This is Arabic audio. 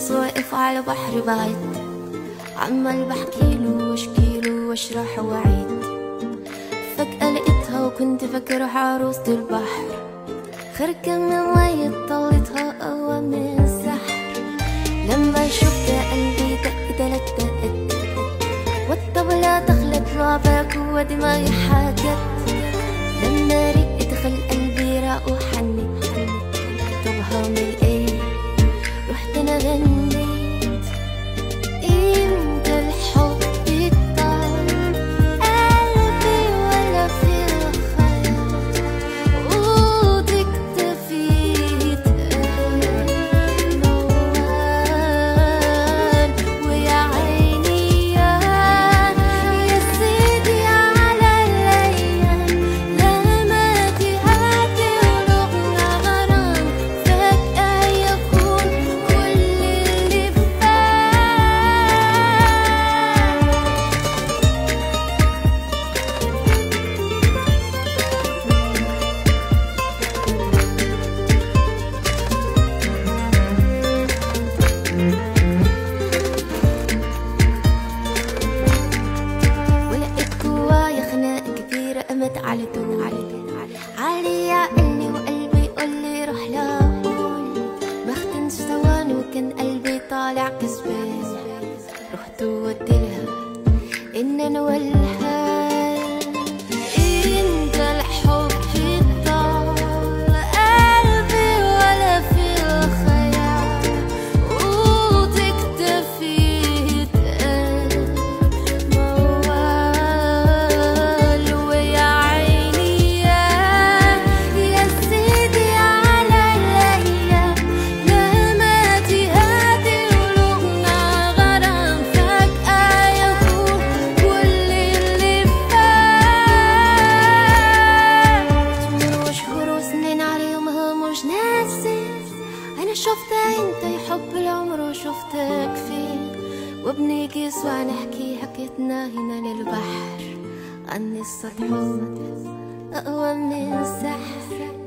شمس واقف على بحر بعيد، عمال بحكيله واشكيله واشرح واعيد. فجأة لقيتها وكنت فاكرها عروسة البحر، خارجة من مية طلتها أقوى من السحر. لما شفتها قلبي دق 3 دقات، والطبلة دخلت لعبة جوا دماغي حاجات. لما رقت خل قلبي راق وحنت، طب هعمل ايه؟ رحت انا غنيت امتى الحب يطال قلبي ولا في الخيال، وتكتفيت موال. ويا عيني يا سيدي على الايام، لما تهاتي ولغنا غرام، فجأة يكون كل اللي ولقيت جوايا خناق كتيرة قامت على طول علي يعقلني وقلبي يقولي روح لهون. ما اختنش ثواني وكان قلبي طالع كسبان، رحت وقلتلها ان انا والهان. انت الحب يطال قلبي ولا في الخيال، وتكتفي تقال موال. ويا عيني يا سيدي على الايام، لما تهاتي ولغنا غرام، فجأة يكون كل اللي فات. وشهور وسنين عليهمها مش ناسي، انا شفتها انت يا حب العمر وشفتك فين. وبنيجي سوا نحكي حكيتنا هنا للبحر عن السطح، اقوى من السحر.